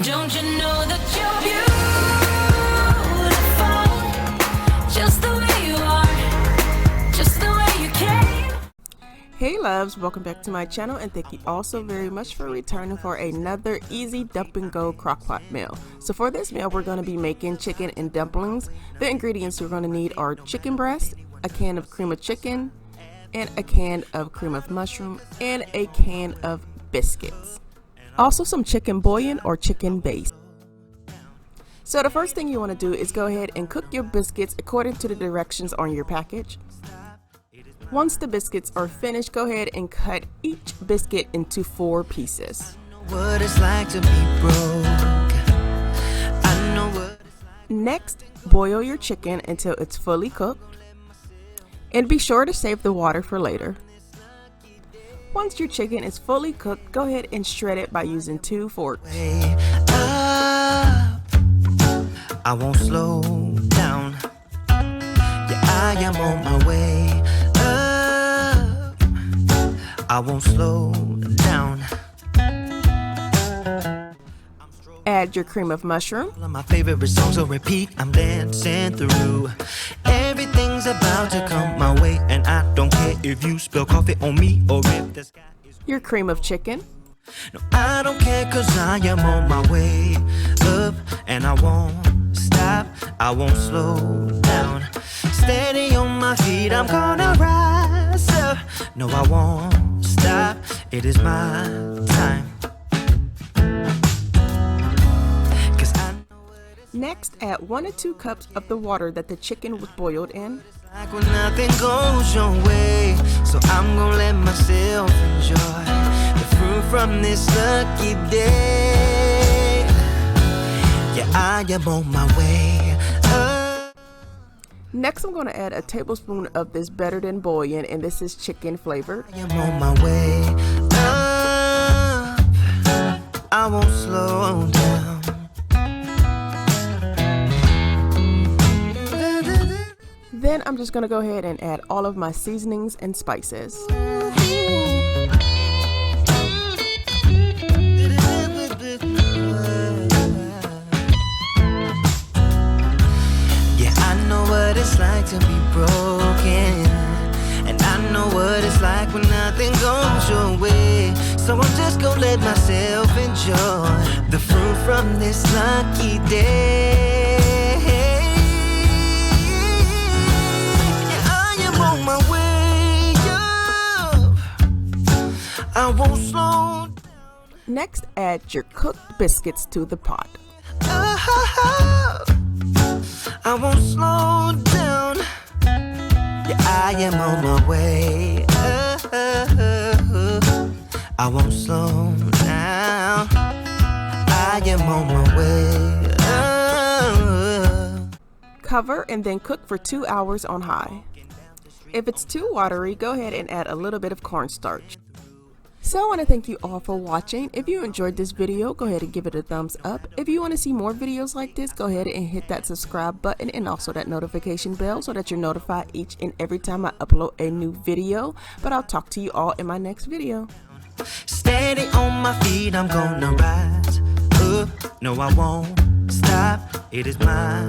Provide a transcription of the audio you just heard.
Don't you know that you're beautiful, just the way you are, just the way you came. Hey loves, welcome back to my channel, and thank you all so very much for returning for another easy dump and go crockpot meal. So for this meal, we're going to be making chicken and dumplings. The ingredients we're going to need are chicken breast, a can of cream of chicken, and a can of cream of mushroom, and a can of biscuits. Also some chicken bouillon or chicken base. So the first thing you want to do is go ahead and cook your biscuits according to the directions on your package. Once the biscuits are finished, go ahead and cut each biscuit into 4 pieces. Next, boil your chicken until it's fully cooked. And be sure to save the water for later. Once your chicken is fully cooked, go ahead and shred it by using 2 forks. I won't slow down. Yeah, I am on my way up. I won't slow down. Add your cream of mushroom. All of my favorite songs on repeat, I'm dancing through. Everything's about to come my way, and I don't care if you spill coffee on me or if the sky is... Your cream of chicken. No, I don't care, cause I am on my way up, and I won't stop, I won't slow down. Steady on my feet, I'm gonna rise up. No, I won't stop, it is my time. Next, add 1 to 2 cups of the water that the chicken was boiled in. Like when nothing goes your way, so I'm gonna let myself enjoy the fruit from this lucky day. Yeah, I am on my way up. Next, I'm going to add a tablespoon of this better than bouillon, and this is chicken flavored. I am on my way up. I won't slow down. Then I'm just going to go ahead and add all of my seasonings and spices. Yeah, I know what it's like to be broken, and I know what it's like when nothing goes your way. So I'm just gonna let myself enjoy the fruit from this lucky day. On my way up, I won't slow down. Next, add your cooked biscuits to the pot. I won't slow down. Yeah, I am on my way up. I won't slow down. I am on my way up. Cover and then cook for 2 hours on high. If it's too watery, go ahead and add a little bit of cornstarch. So I want to thank you all for watching. If you enjoyed this video, go ahead and give it a thumbs up. If you want to see more videos like this, go ahead and hit that subscribe button and also that notification bell so that you're notified each and every time I upload a new video. But I'll talk to you all in my next video. Steady on my feet, I'm gonna rise up. No, I won't stop. It is my